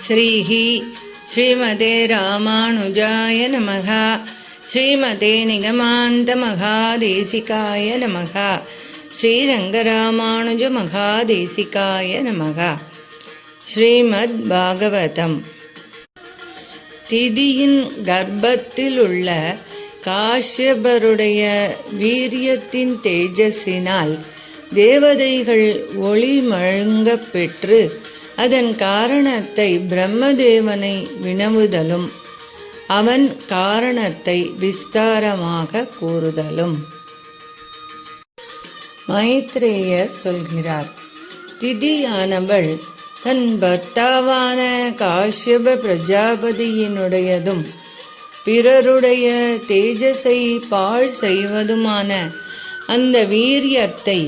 ஸ்ரீஹி ஸ்ரீமதே ராமானுஜாய நமஹ. ஸ்ரீமதே நிகமாந்த மகாதேசிகாய நமஹ. ஸ்ரீரங்கராமானுஜ மகாதேசிகாய நமஹ. ஸ்ரீமத் பாகவதம். திதியின் கர்ப்பத்தில் உள்ள காஷ்யபருடைய வீரியத்தின் தேஜஸினால் தேவதைகள் ஒளி மழுங்கப் பெற்று அதன் காரணத்தை பிரம்மதேவனை வினவுதலும் அவன் காரணத்தை விஸ்தாரமாக கூறுதலும். மைத்ரேயர் சொல்கிறார், திதியானவள் தன் பர்த்தாவான காஷ்யப பிரஜாபதியினுடையதும் பிறருடைய தேஜஸை பாழ் செய்வதுமான அந்த வீரியத்தை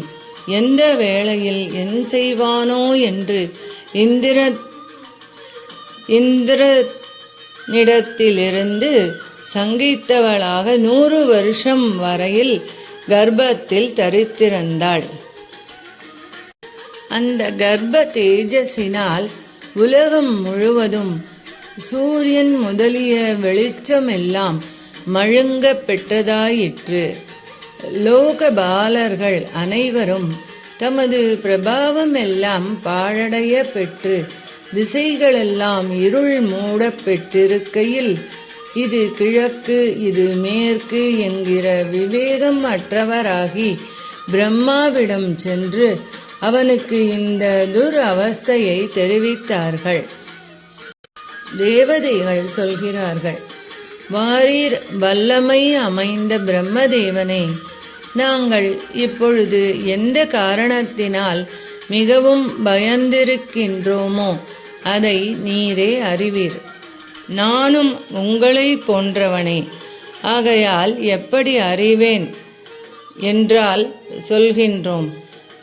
எந்த வேளையில் என் செய்வானோ என்று இந்திரனிடத்திலிருந்து சங்கித்தவளாக 100 வருஷம் வரையில் கர்ப்பத்தில் தரித்திருந்தாள். அந்த கர்ப்ப தேஜஸினால் உலகம் முழுவதும் சூரியன் முதலிய வெளிச்சமெல்லாம் மழுங்க பெற்றதாயிற்று. லோகபாலர்கள் அனைவரும் தமது பிரபாவமெல்லாம் பாழடைய பெற்று திசைகளெல்லாம் இருள் மூட பெற்றிருக்கையில் இது கிழக்கு இது மேற்கு என்கிற விவேகம் அற்றவராகி பிரம்மாவிடம் சென்று அவனுக்கு இந்த அவஸ்தையை தெரிவித்தார்கள். தேவதைகள் சொல்கிறார்கள், வாரீர் வல்லமை அமைந்த பிரம்மதேவனே, நாங்கள் இப்பொழுது எந்த காரணத்தினால் மிகவும் பயந்திருக்கின்றோமோ அதை நீரே அறிவீர். நானும் உங்களை போன்றவனே, ஆகையால் எப்படி அறிவேன் என்றால் சொல்கின்றோம்.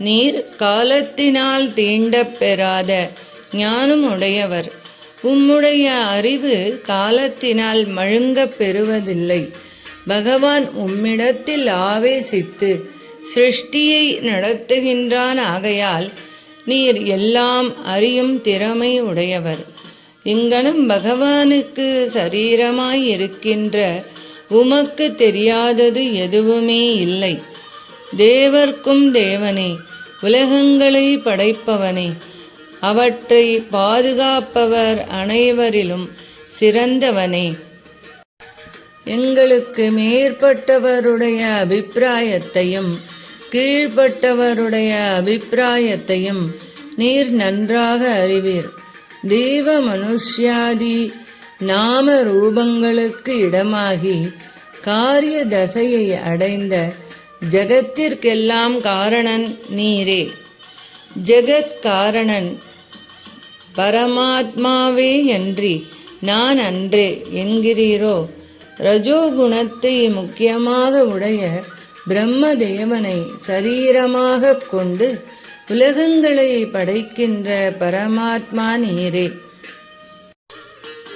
நீர் காலத்தினால் தீண்டப் பெறாத ஞானம் உடையவர். உம்முடைய அறிவு காலத்தினால் மழுங்கப் பெறுவதில்லை. பகவான் உம்மிடத்தில் ஆவேசித்து சிருஷ்டியை நடத்துகின்றான். ஆகையால் நீர் எல்லாம் அறியும் திறமை உடையவர். இங்கனம் பகவானுக்கு சரீரமாய் இருக்கின்ற உமக்கு தெரியாதது எதுவுமே இல்லை. தேவர்க்கும் தேவனே, உலகங்களை படைப்பவனே, அவற்றை பாதுகாப்பவர் அனைவரிலும் சிறந்தவனே, எங்களுக்கு மேற்பட்டவருடைய அபிப்பிராயத்தையும் கீழ்ப்பட்டவருடைய அபிப்பிராயத்தையும் நீர் நன்றாக அறிவீர். தேவ மனுஷ்யாதி நாம ரூபங்களுக்கு இடமாகி காரிய தசையை அடைந்த ஜகத்திற்கெல்லாம் காரணன் நீரே. ஜெகத் காரணன் பரமாத்மாவே அன்றி நான் அன்றே என்கிறீரோ? ரஜோகுணத்தை முக்கியமாக உடைய பிரம்மதேவனை சரீரமாக கொண்டு உலகங்களை படைக்கின்ற பரமாத்மா நீரே.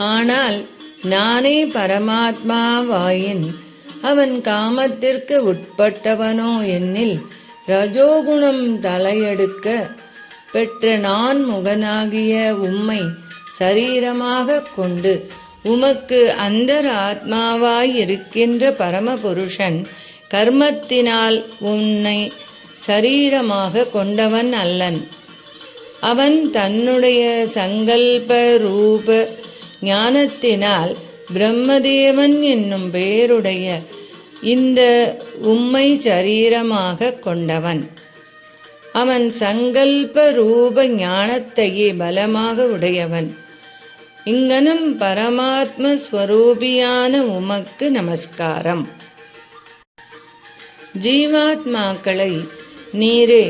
ஆனால் நானே பரமாத்மாவாயின் அவன் காமத்திற்கு உட்பட்டவனோ என்னில் ரஜோகுணம் தலையெடுக்க பெற்ற நான் முகனாகிய உம்மை சரீரமாக கொண்டு உமக்கு அந்தர ஆத்மாவாய் இருக்கின்ற பரமபுருஷன் கர்மத்தினால் உன்னை சரீரமாக கொண்டவன் அல்லன். அவன் தன்னுடைய சங்கல்ப ரூப ஞானத்தினால் பிரம்மதேவன் என்னும் பெயருடைய இந்த உம்மை சரீரமாக கொண்டவன். அவன் சங்கல்ப ரூப ஞானத்தையே பலமாக உடையவன். இங்கனம் பரமாத்ம ஸ்வரூபியான உமக்கு நமஸ்காரம். ஜீவாத்மாக்களை நீரே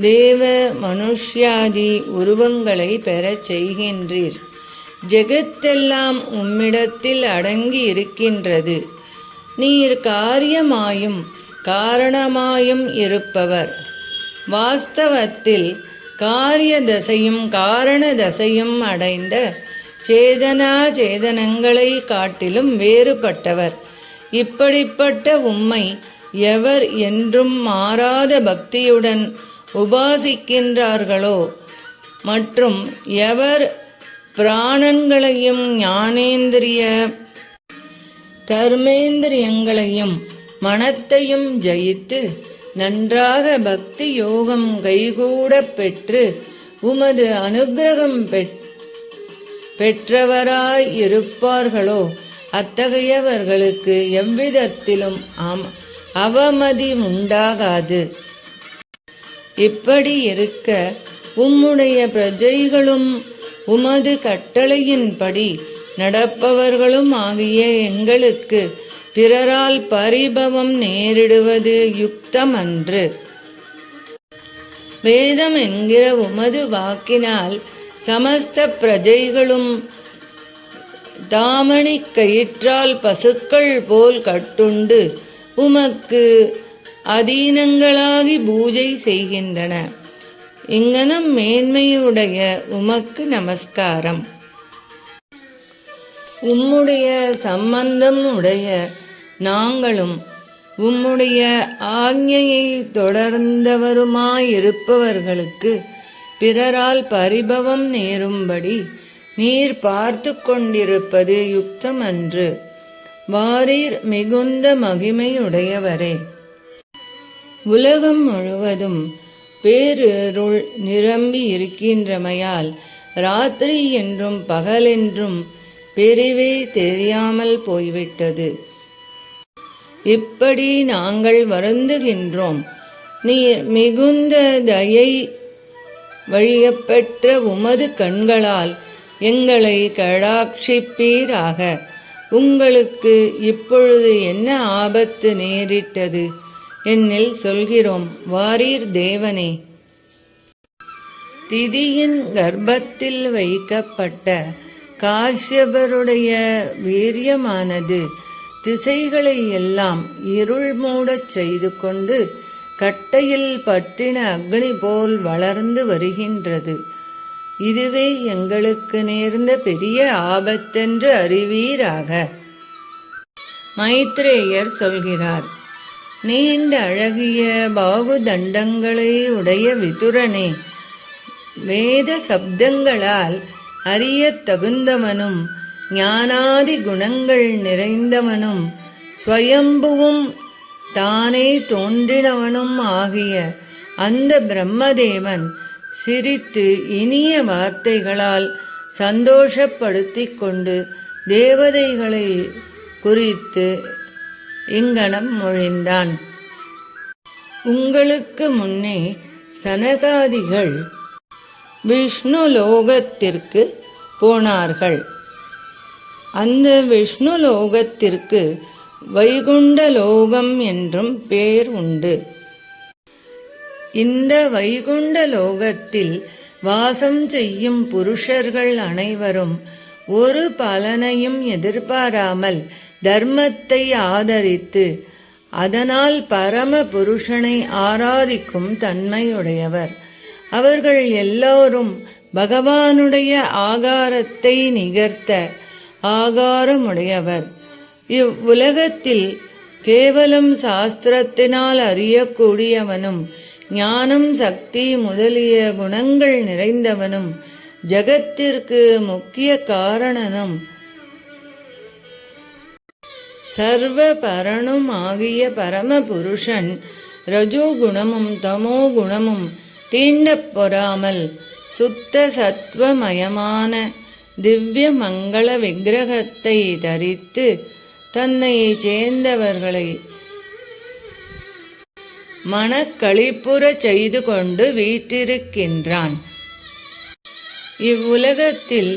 தேவ மனுஷ்யாதி உருவங்களை பெறச் செய்கின்றீர். ஜெகத்தெல்லாம் உம்மிடத்தில் அடங்கி இருக்கின்றது. நீர் காரியமாயும் காரணமாயும் இருப்பவர். வாஸ்தவத்தில் காரிய தசையும் காரண தசையும் அடைந்த சேதனா சேதனங்களை காட்டிலும் வேறுபட்டவர். இப்படிப்பட்ட உம்மை எவர் என்றும் மாறாத பக்தியுடன் உபாசிக்கின்றார்களோ மற்றும் எவர் பிராணன்களையும் ஞானேந்திரிய கர்மேந்திரியங்களையும் மனத்தையும் ஜெயித்து நன்றாக பக்தி யோகம் கைகூட பெற்று உமது அனுக்கிரகம் பெற்றவராய் இருப்பார்களோ அத்தகையவர்களுக்கு எவ்விதத்திலும் அவமதி உண்டாகாது. இப்படி இருக்க உம்முடைய பிரஜைகளும் உமது கட்டளையின்படி நடப்பவர்களும் ஆகிய எங்களுக்கு பிறரால் பரிபவம் நேரிடுவது யுக்தமன்று. வேதம் என்கிற உமது வாக்கினால் சமஸ்த பிரஜைகளும் தாமணி கயிற்றால் பசுக்கள் போல் கட்டுண்டு உமக்கு அதீனங்களாகி பூஜை செய்கின்றன. இங்கனம் மேன்மையுடைய உமக்கு நமஸ்காரம். உம்முடைய சம்பந்தம் உடைய நாங்களும் உம்முடைய ஆக்ஞையை தொடர்ந்தவருமாயிருப்பவர்களுக்கு பிறரால் பரிபவம் நேரும்படி நீர் பார்த்து கொண்டிருப்பது யுக்தமன்று. வாரீர் மிகுந்த மகிமையுடையவரே. உலகம் முழுவதும் பேரிருள் நிரம்பி இருக்கின்றமையால் ராத்திரி என்றும் பகலென்றும் பிரிவே தெரியாமல் போய்விட்டது. இப்படி நாங்கள் வருந்துகின்றோம். நீர் மிகுந்த தயை வழியப்பெற்ற உமது கண்களால் எங்களை கடாட்சிப்பீராக. உங்களுக்கு இப்பொழுது என்ன ஆபத்து நேரிட்டது என்னில் சொல்கிறோம். வாரீர் தேவனே. திதியின் கர்ப்பத்தில் வைக்கப்பட்ட காஷ்யபருடைய வீரியமானது திசைகளை எல்லாம் இருள் மூடச் செய்து கொண்டு கட்டையில் பற்றின அக்னி போல் வளர்ந்து வருகின்றது. இதுவே எங்களுக்கு நேர்ந்த பெரிய ஆபத்தென்று அறிவீராக. மைத்ரேயர் சொல்கிறார். நீண்ட அழகிய பாகுதண்டங்களை உடைய விதுரனே, வேத சப்தங்களால் அறிய தகுந்தவனும் ஞானாதி குணங்கள் நிறைந்தவனும் ஸ்வயம்புவும் தானே தோன்றினவனும் ஆகிய அந்த பிரம்மதேவன் சிரித்து இனிய வார்த்தைகளால் சந்தோஷப்படுத்தி கொண்டு தேவதைகளை குறித்து இங்கனம் மொழிந்தான். உங்களுக்கு முன்னே சனகாதிகள் விஷ்ணு லோகத்திற்கு போனார்கள். அந்த விஷ்ணு லோகத்திற்கு வைகுண்ட லோகம் என்றும் பெயர் உண்டு. இந்த வைகுண்ட லோகத்தில் வாசம் செய்யும் புருஷர்கள் அனைவரும் ஒரு பலனையும் எதிர்பாராமல் தர்மத்தை ஆதரித்து அதனால் பரம புருஷனை ஆராதிக்கும் தன்மையுடையவர். அவர்கள் எல்லோரும் பகவானுடைய ஆகாரத்தை நிகர்த்த ஆகாரமுடையவர். இவ்வுலகத்தில் கேவலம் சாஸ்திரத்தினால் அறியக்கூடியவனும் ஞானம் சக்தி முதலிய குணங்கள் நிறைந்தவனும் ஜகத்திற்கு முக்கிய காரணனும் சர்வ பரனும் ஆகிய பரமபுருஷன் ரஜோகுணமும் தமோ குணமும் தீண்டப் பொறாமல் சுத்த சத்வமயமான திவ்ய மங்கள விக்கிரகத்தை தரித்து தன்னை சேர்ந்தவர்களை மனக்களிப்புறச் செய்து கொண்டு வீற்றிருக்கின்றான். இவ்வுலகத்தில்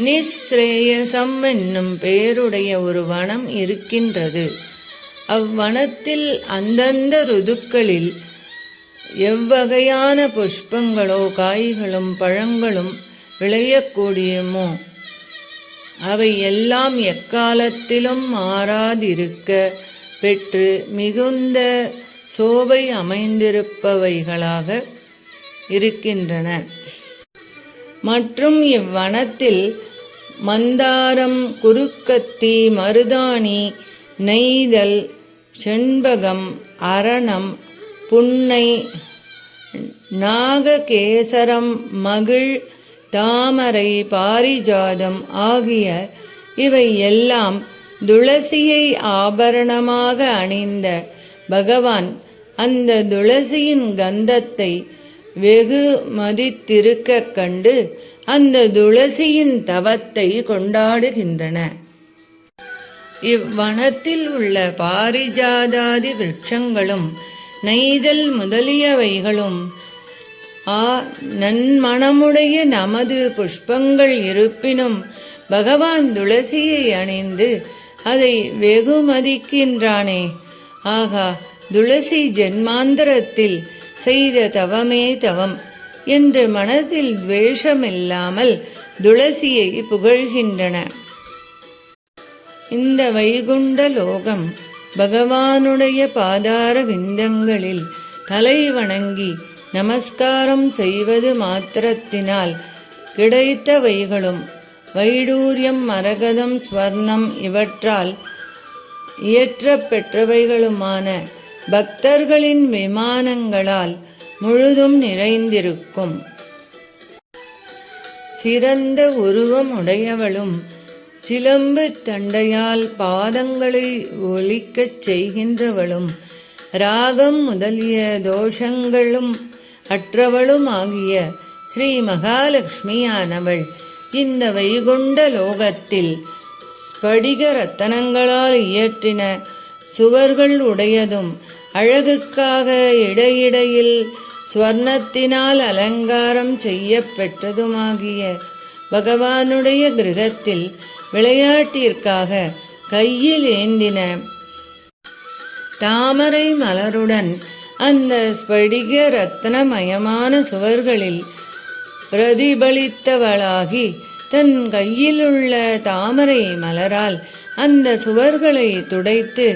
நிஸ்ரேயசம் என்னும் பெயருடைய ஒரு வனம் இருக்கின்றது. அவ்வனத்தில் அந்தந்த ருதுக்களில் எவ்வகையான புஷ்பங்களோ காய்களும் பழங்களும் விளையக்கூடியுமோ அவை எல்லாம் எக்காலத்திலும் மாறாதிருக்க பெற்று மிகுந்த சோபை அமைந்திருப்பவைகளாக இருக்கின்றன. மற்றும் இவ்வனத்தில் மந்தாரம், குருக்கத்தி, மருதாணி, நெய்தல், செண்பகம், அரணம், புன்னை, நாககேசரம், மகிழ், தாமரை, பாரிஜாதம் ஆகிய இவை எல்லாம் துளசியை ஆபரணமாக அணிந்த பகவான் அந்த துளசியின் கந்தத்தை வெகு மதித்திருக்க கண்டு அந்த துளசியின் தவத்தை கொண்டாடுகின்றன. இவ்வனத்தில் உள்ள பாரிஜாதாதி விருட்சங்களும் நெய்தல் முதலியவைகளும் நன்மணமுடைய நமது புஷ்பங்கள் இருப்பினும் பகவான் துளசியை அணிந்து அதை வெகுமதிக்கின்றானே. ஆகா, துளசி ஜென்மாந்தரத்தில் செய்த தவமே தவம் என்று மனதில் துவேஷமில்லாமல் துளசியை புகழ்கின்றன. இந்த வைகுண்ட லோகம் பகவானுடைய பாதார விந்தங்களில் தலை வணங்கி நமஸ்காரம் செய்வது மாத்திரத்தினால் கிடைத்தவைகளும் வைடூரியம், மரகதம், ஸ்வர்ணம் இவற்றால் இயற்றப்பெற்றவைகளுமான பக்தர்களின் விமானங்களால் முழுதும் நிறைந்திருக்கும். சிறந்த உருவம் உடையவளும் சிலம்பு தண்டையால் பாதங்களை ஒலிக்கச் செய்கின்றவளும் ராகம் முதலிய தோஷங்களும் அற்றவளும் ஆகிய ஸ்ரீ மகாலட்சுமியானவள் இந்த வைகுண்ட லோகத்தில் ஸ்படிக ரத்தனங்களால் இயற்றின சுவர்கள் உடையதும் அழகுக்காக இடையிடையில் ஸ்வர்ணத்தினால் அலங்காரம் செய்யப்பெற்றதுமாகிய பகவானுடைய கிரகத்தில் விளையாட்டிற்காக கையில் ஏந்தின தாமரை மலருடன் அந்த ஸ்படிக ரத்னமயமான சுவர்களில் பிரதிபலித்தவளாகி தன் கையிலுள்ள தாமரை மலரால் அந்த சுவர்களை துடைத்து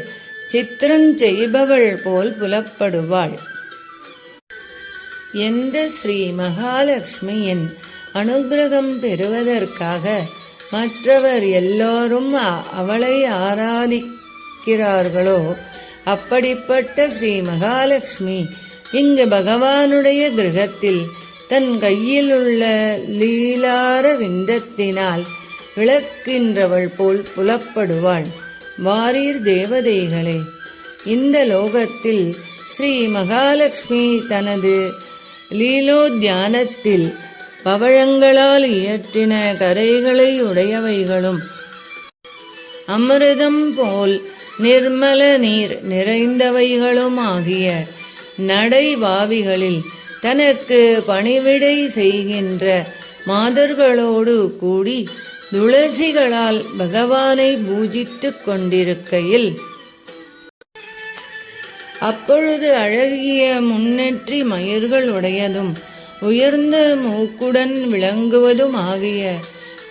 சித்திரம் செய்பவள் போல் புலப்படுவாள். எந்த ஸ்ரீ மகாலட்சுமியின் அனுகிரகம் பெறுவதற்காக மற்றவர் எல்லோரும் அவளை ஆராதிக்கிறார்களோ அப்படிப்பட்ட ஸ்ரீ மகாலட்சுமி இங்கு பகவானுடைய கிரகத்தில் தன் கையில் உள்ள லீலார விந்தத்தினால் விளக்கின்றவள் போல் புலப்படுவாள். வாரீர் தேவதைகளே, இந்த லோகத்தில் ஸ்ரீ மகாலட்சுமி தனது லீலோத்யானத்தில் பவழங்களால் இயற்றின கரைகளை உடையவைகளும் அமிர்தம் போல் நிர்மல நீர் நிறைந்தவைகளும் ஆகிய நடைபாவிகளில் தனக்கு பணிவிடை செய்கின்ற மாதர்களோடு கூடி துளசிகளால் பகவானை பூஜித்து கொண்டிருக்கையில் அப்பொழுது அழகிய முன்னெற்றி மயிர்கள் உடையதும் உயர்ந்த மூக்குடன் விளங்குவதும் ஆகிய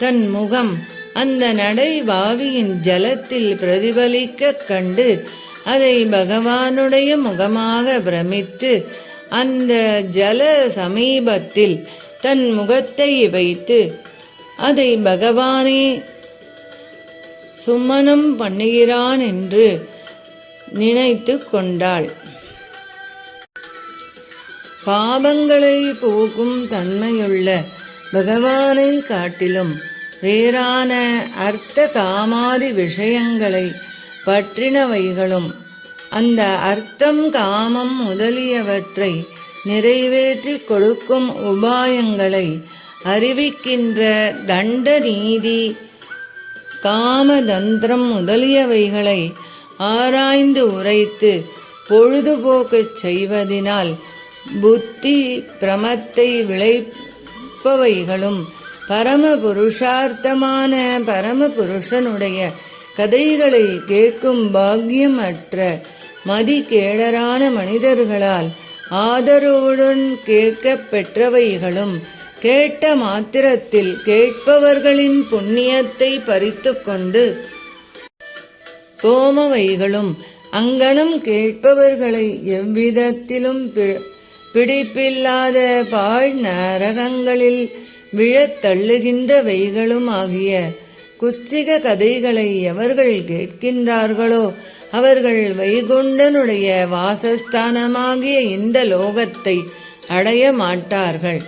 தன் முகம் அந்த நடைபாவியின் ஜலத்தில் பிரதிபலிக்க கண்டு அதை பகவானுடைய முகமாக பிரமித்து அந்த ஜல சமீபத்தில் தன் முகத்தை வைத்து அதை பகவானே சுமனம் பண்ணுகிறான் என்று நினைத்து கொண்டாள். பாபங்களை போக்கும் தன்மையுள்ள பகவானை காட்டிலும் வேறான அர்த்த காமாதி விஷயங்களை பற்றினவைகளும் அந்த அர்த்தம் காமம் முதலியவற்றை நிறைவேற்றி கொடுக்கும் உபாயங்களை அறிவிக்கின்ற கண்ட நீதி, காமதந்திரம் முதலியவைகளை ஆராய்ந்து உரைத்து பொழுதுபோக்கச் செய்வதினால் புத்தி பிரமத்தை விளைப்பவைகளும் பரமபுருஷார்த்தமான பரமபுருஷனுடைய கதைகளை கேட்கும் பாக்கியம் அற்ற மதிகேடரான மனிதர்களால் ஆதரவுடன் கேட்கப் பெற்றவைகளும் கேட்ட மாத்திரத்தில் கேட்பவர்களின் புண்ணியத்தை பறித்து கொண்டு போமவைகளும் அங்கனம் கேட்பவர்களை எவ்விதத்திலும் பிடிப்பில்லாத பாழ் நரகங்களில் விழத் தள்ளுகின்றவைகளும் ஆகிய குச்சிக கதைகளை எவர்கள் கேட்கின்றார்களோ அவர்கள் வைகுண்டனுடைய வாசஸ்தானமாகிய இந்த லோகத்தை அடைய மாட்டார்கள்.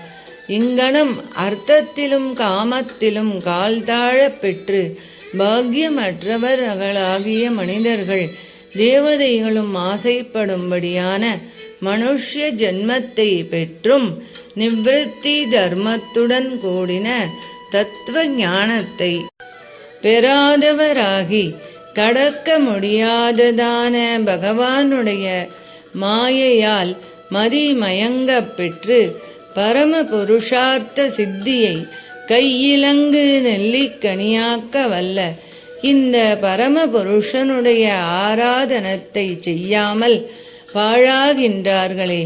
இங்கனம் அர்த்தத்திலும் காமத்திலும் கால்தாழப் பெற்று பாக்கியமற்றவர்களாகிய மனிதர்கள் தேவதைகளும் ஆசைப்படும்படியான மனுஷ்ய ஜன்மத்தை பெற்றும் நிவிருத்தி தர்மத்துடன் கூடின தத்துவ ஞானத்தை பெறாதவராகி கடக்க முடியாததான பகவானுடைய மாயையால் மதிமயங்க பெற்று பரம புருஷார்த்த சித்தியை கையிலங்கு நெல்லிக்கனியாக்க வல்ல இந்த பரம புருஷனுடைய ஆராதனத்தை செய்யாமல் பாழாகின்றார்களே.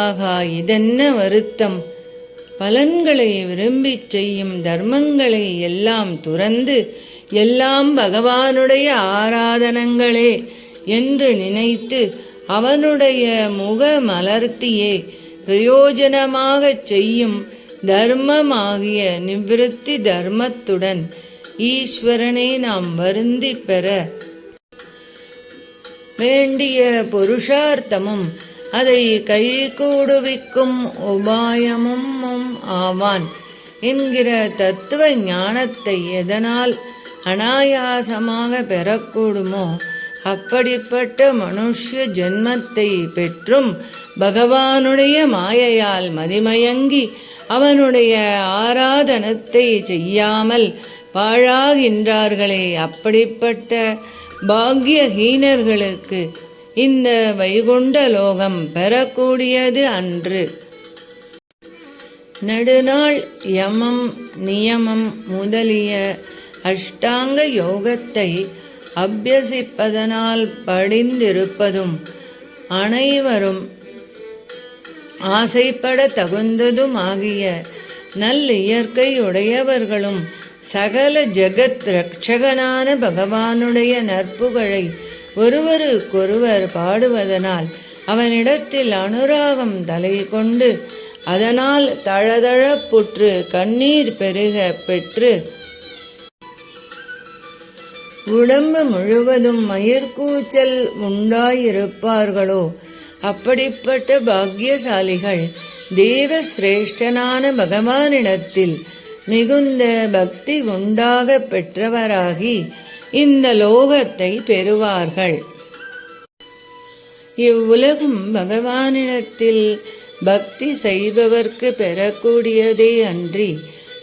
ஆகா, இதென்ன வருத்தம்! பலன்களை விரும்பிச் செய்யும் தர்மங்களை எல்லாம் துறந்து எல்லாம் பகவானுடைய ஆராதனங்களே என்று நினைத்து அவனுடைய முக மலர்த்தியே பிரயோஜனமாகச் செய்யும் தர்மமாகிய நிவிருத்தி தர்மத்துடன் ஈஸ்வரனை நாம் வருந்தி பெற வேண்டிய புருஷார்த்தமும் அதை கைகூடுவிக்கும் உபாயமும் ஆவான் என்கிற தத்துவ ஞானத்தை எதனால் அனாயாசமாக பெறக்கூடுமோ அப்படிப்பட்ட மனுஷ்ய ஜென்மத்தை பெற்றும் பகவானுடைய மாயையால் மதிமயங்கி அவனுடைய ஆராதனத்தை செய்யாமல் பாழாகின்றார்களே. அப்படிப்பட்ட பாக்யஹீனர்களுக்கு இந்த வைகுண்ட லோகம் பெறக்கூடியது அன்று. நெடுநாள் யமம் நியமம் முதலிய அஷ்டாங்க யோகத்தை அபியசிப்பதனால் படிந்திருப்பதும் அனைவரும் ஆசைப்பட தகுந்ததும் ஆகிய நல்லியற்கை உடையவர்களும் சகல ஜகத் ரட்சகனான பகவானுடைய நற்புகழை ஒருவருக்கொருவர் பாடுவதனால் அவனிடத்தில் அனுராகம் தலை கொண்டு அதனால் தழதழப்புற்று கண்ணீர் பெருக பெற்று உடம்பு முழுவதும் மயிர்கூச்சல் உண்டாயிருப்பார்களோ அப்படிப்பட்ட பாக்கியசாலிகள் தேவ சிரேஷ்டனான பகவானிடத்தில் மிகுந்த பக்தி உண்டாக பெற்றவராகி இந்த லோகத்தை பெறுவார்கள். இவ்வுலகம் பகவானிடத்தில் பக்தி செய்பவர்க்கு பெறக்கூடியதே அன்றி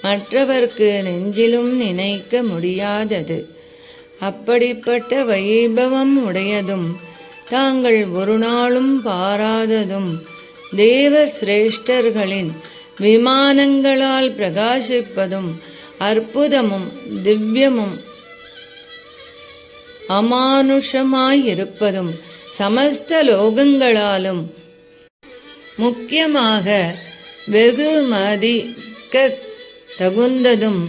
மற்றவர்க்கு நெஞ்சிலும் நினைக்க முடியாதது. அப்படிப்பட்ட வைபவம் உடையதும் தாங்கள் ஒரு நாளும் பாராததும் தேவ சிரேஷ்டர்களின் விமானங்களால் பிரகாசிப்பதும் அற்புதமும் திவ்யமும் அமானுஷமாயிருப்பதும் சமஸ்த லோகங்களாலும் முக்கியமாக வெகுமதிக்க தகுந்ததும்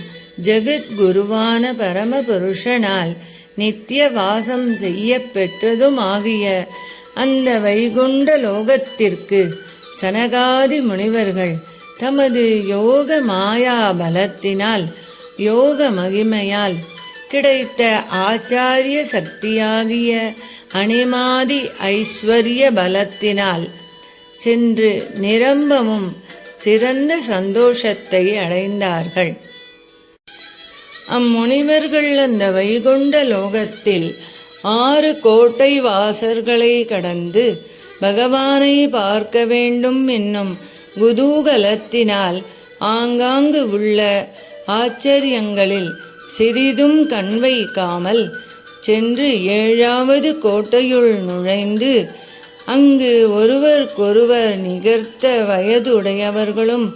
ஜெகத்குருவான பரமபுருஷனால் நித்திய வாசம் செய்ய பெற்றதுமாகிய அந்த வைகுண்ட லோகத்திற்கு சனகாதி முனிவர்கள் தமது யோக மாயா பலத்தினால் யோக மகிமையால் கிடைத்த ஆச்சாரிய சக்தியாகிய அனிமாதி ஐஸ்வர்ய பலத்தினால் சென்று நிரம்பவும் சிறந்த சந்தோஷத்தை அடைந்தார்கள். அம்முனிவர்கள் அந்த வைகுண்ட லோகத்தில் 6 கோட்டை வாசல்களை கடந்து பகவானை பார்க்க வேண்டும் என்னும் குதூகலத்தினால் ஆங்காங்கு உள்ள ஆச்சரியங்களில் சிறிதும் கண் வைக்காமல் சென்று 7வது கோட்டையுள் நுழைந்து அங்கு ஒருவருக்கொருவர் நிகர்த்த வயதுடையவர்களும்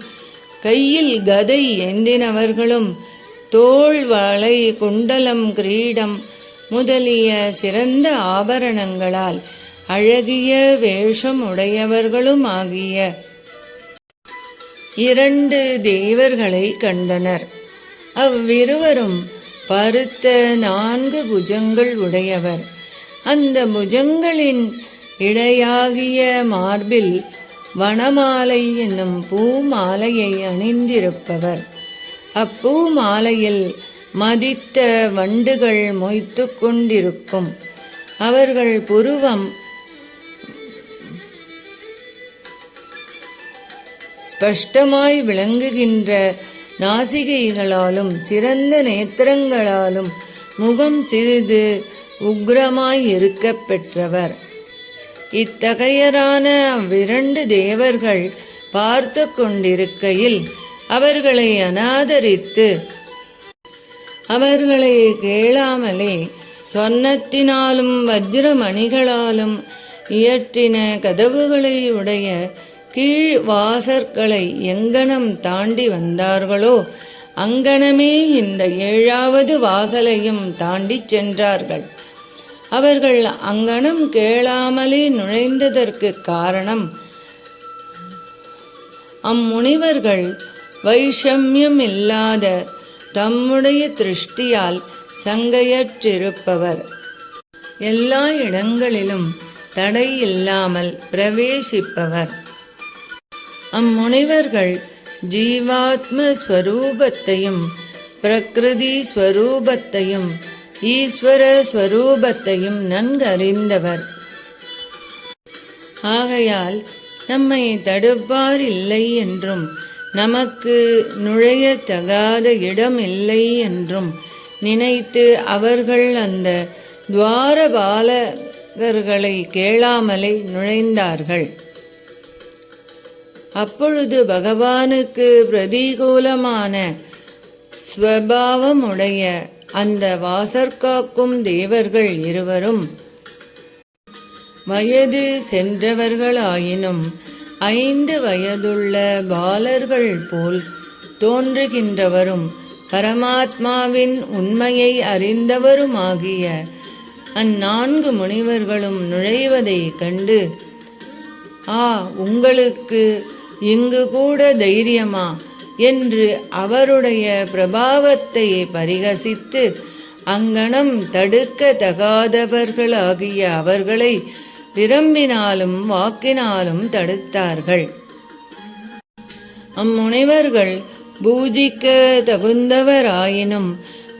கையில் கதை ஏந்தினவர்களும் தோள் வளை குண்டலம் கிரீடம் முதலிய சிறந்த ஆபரணங்களால் அழகிய வேஷம் உடையவர்களும் ஆகிய 2 தேவர்களை கண்டனர். அவ்விருவரும் பருத்த 4 புஜங்கள் உடையவர். அந்த புஜங்களின் இடையாகிய மார்பில் வனமாலை என்னும் பூமாலையை அணிந்திருப்பவர். அப்பூமாலையில் மதித்த வண்டுகள் மொய்த்து கொண்டிருக்கும். அவர்கள் புருவம் ஸ்பஷ்டமாய் விளங்குகின்ற நாசிகைகளாலும் சிறந்த நேத்திரங்களாலும் முகம் சிறிது உக்ரமாய் இருக்க பெற்றவர். இத்தகையரான அவ்விரண்டு தேவர்கள் பார்த்து கொண்டிருக்கையில் அவர்களை அநாதரித்து அவர்களை கேளாமலே சொர்ணத்தினாலும் வஜ்ரமணிகளாலும் இயற்றின கதவுகளை உடைய கீழ் வாசற்களை எங்கனம் தாண்டி வந்தார்களோ அங்கனமே இந்த 7வது வாசலையும் தாண்டி சென்றார்கள். அவர்கள் அங்கனம் கேளாமலே நுழைந்ததற்கு காரணம், அம்முனிவர்கள் வைஷமியம் இல்லாத தம்முடைய திருஷ்டியால் சங்கையற்றிருப்பவர். எல்லா இடங்களிலும் தடை இல்லாமல் பிரவேசிப்பவர். அம்முனிவர்கள் ஜீவாத்ம ஸ்வரூபத்தையும் பிரகிருதி ஸ்வரூபத்தையும் ஈஸ்வர ஸ்வரூபத்தையும் நன்கறிந்தவர். ஆகையால் நம்மை தடுப்பார் இல்லை என்றும் நமக்கு நுழையத்தகாத இடம் இல்லை என்றும் நினைத்து அவர்கள் அந்த துவாரபாலகர்களை கேளாமலே நுழைந்தார்கள். அப்பொழுது பகவானுக்கு பிரதிகூலமான ஸ்வபாவமுடைய அந்த வாசற்காக்கும் தேவர்கள் இருவரும் வயது சென்றவர்களாயினும் 5 வயதுள்ள பாலர்கள் போல் தோன்றுகின்றவரும் பரமாத்மாவின் உண்மையை அறிந்தவருமாகிய அந்நான்கு முனிவர்களும் நுழைவதை கண்டு, ஆ, உங்களுக்கு இங்கு கூட தைரியமா என்று அவருடைய பிரபாவத்தை பரிகசித்து அங்கனம் தடுக்க தகாதவர்களாகிய அவர்களை விரும்பினாலும் வாக்கினாலும் தடுத்தார்கள். அம்முனிவர்கள் பூஜிக்க தகுந்தவராயினும்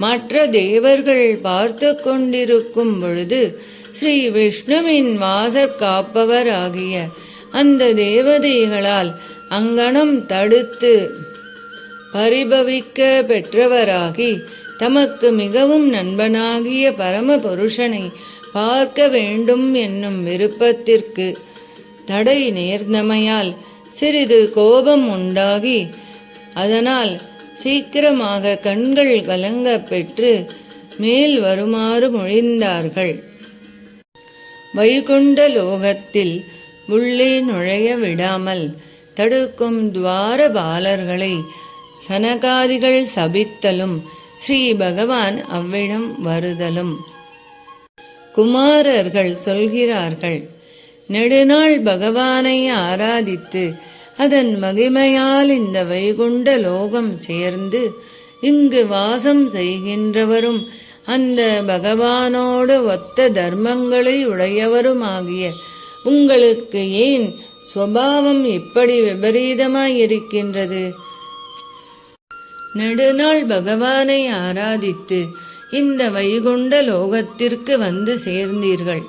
மற்ற தேவர்கள் பார்த்து கொண்டிருக்கும் பொழுது ஸ்ரீ விஷ்ணுவின் வாசற் காப்பவராகிய அந்த தேவதைகளால் அங்கனம் தடுத்து பரிபவிக்க பெற்றவராகி தமக்கு மிகவும் நண்பனாகிய பரமபுருஷனை பார்க்க வேண்டும் என்னும் விருப்பத்திற்கு தடை நேர்ந்தமையால் சிறிது கோபம் உண்டாகி அதனால் சீக்கிரமாக கண்கள் கலங்க பெற்று மேல் வருமாறு மொழிந்தார்கள். வைகுண்ட லோகத்தில் உள்ளே நுழைய விடாமல் தடுக்கும் துவாரபாலர்களை சனகாதிகள் சபித்தலும் ஸ்ரீ பகவான் அவ்விடம் வருதலும். குமாரர்கள் சொல்கிறார்கள், நெடுநாள் பகவானை ஆராதித்து அதன் மகிமையால் இந்த வைகுண்ட லோகம் சேர்ந்து இங்கு வாசம் செய்கின்றவரும் அந்த பகவானோடு ஒத்த தர்மங்களை உடையவருமாகிய உங்களுக்கு ஏன் சுபாவம் இப்படி விபரீதமாயிருக்கின்றது? நெடுநாள் பகவானை ஆராதித்து இந்த வைகுண்ட லோகத்திற்கு வந்து சேர்ந்தீர்கள்.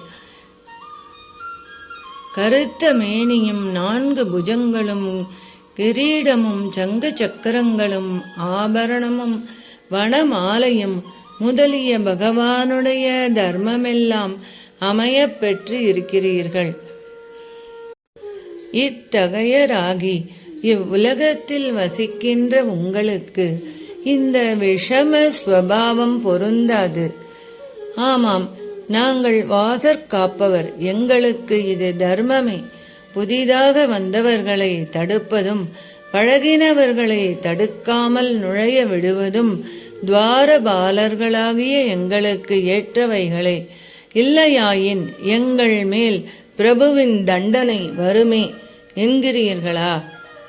கருத்த மேனியும் 4 புஜங்களும் கிரீடமும் சங்கு சக்கரங்களும் ஆபரணமும் வனமாலையும் முதலிய பகவானுடைய தர்மமெல்லாம் அமையப் பெற்று இருக்கிறீர்கள். இத்தகையராகி இவ்வுலகத்தில் வசிக்கின்ற உங்களுக்கு இந்த விஷம ஸ்வபாவம் பொருந்தாது. ஆமாம், நாங்கள் வாசற் காப்பவர், எங்களுக்கு இது தர்மமே. புதிதாக வந்தவர்களை தடுப்பதும் பழகினவர்களை தடுக்காமல் நுழைய விடுவதும் துவாரபாலர்களாகிய எங்களுக்கு ஏற்றவைகளே. இல்லையாயின் எங்கள் மேல் பிரபுவின் தண்டனை வருமே என்கிறீர்களா?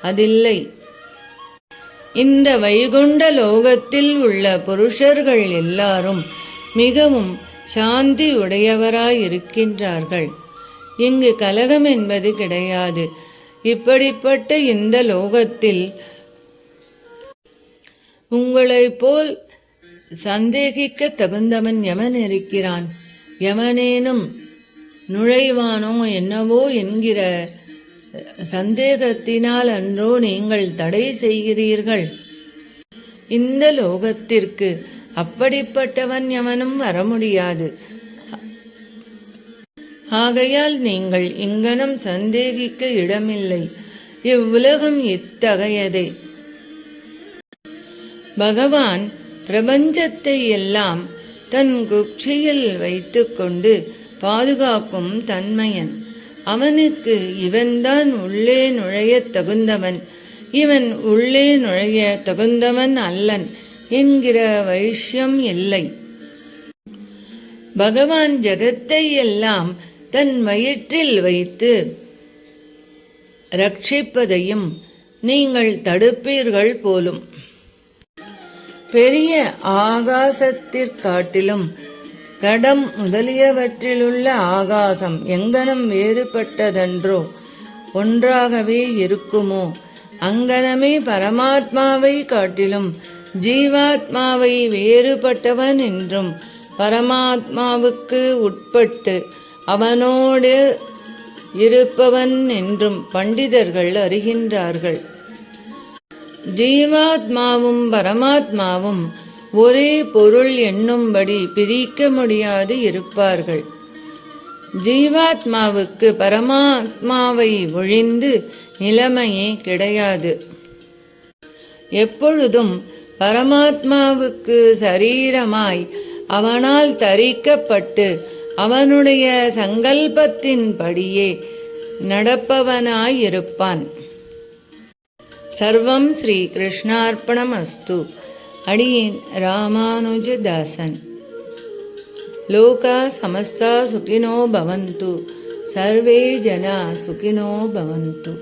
அதில்லை. இந்த வைகுண்ட லோகத்தில் உள்ள புருஷர்கள் எல்லாரும் மிகவும் சாந்தி உடையவராயிருக்கின்றார்கள். இங்கு கலகம் என்பது கிடையாது. இப்படிப்பட்ட இந்த லோகத்தில் உங்களைப் போல் சந்தேகிக்க தகுந்தவன் எவன் இருக்கிறான்? எவனேனும் நுழைவானோ என்னவோ என்கிற சந்தேகத்தினால் அன்றோ நீங்கள் தடை செய்கிறீர்கள்? இந்த லோகத்திற்கு அப்படிப்பட்டவன் எவனும் வர முடியாது. ஆகையால் நீங்கள் இங்கனம் சந்தேகிக்க இடமில்லை. இவ்வுலகம் இத்தகையதே. பகவான் பிரபஞ்சத்தை எல்லாம் தன் குட்சையில் வைத்து கொண்டு பாதுகாக்கும் தன்மையன். அவனுக்கு இவன்தான் உள்ளே நுழைய தகுந்தவன், இவன் உள்ளே நுழைய தகுந்தவன் அல்லன் என்கிற வைஷ்யம் இல்லை. பகவான் ஜகத்தை எல்லாம் தன் வயிற்றில் வைத்து ரட்சிப்பதையும் நீங்கள் தடுப்பீர்கள் போலும். பெரிய ஆகாசத்திற்காட்டிலும் கடம் முதலியவற்றிலுள்ள ஆகாசம் எங்கனம் வேறுபட்டதன்றோ? ஒன்றாகவே இருக்குமோ? அங்கனமே பரமாத்மாவை காட்டிலும் ஜீவாத்மாவை வேறுபட்டவன் என்றும் பரமாத்மாவுக்கு உட்பட்டு அவனோடு இருப்பவன் என்றும் பண்டிதர்கள் அறிகின்றார்கள். ஜீவாத்மாவும் பரமாத்மாவும் ஒரே பொருள் என்னும்படி பிரிக்க முடியாது இருப்பார்கள். ஜீவாத்மாவுக்கு பரமாத்மாவை ஒழிந்து நிலைமையே கிடையாது. எப்பொழுதும் பரமாத்மாவுக்கு சரீரமாய் அவனால் தரிக்கப்பட்டு அவனுடைய சங்கல்பத்தின்படியே நடப்பவனாயிருப்பான். சர்வம் ஸ்ரீ கிருஷ்ணார்ப்பணமஸ்து. அடியேன் ராமானுஜதாசன். லோகா சமஸ்தா சுகினோ பவந்து. சர்வே ஜனா சுகினோ பவந்து.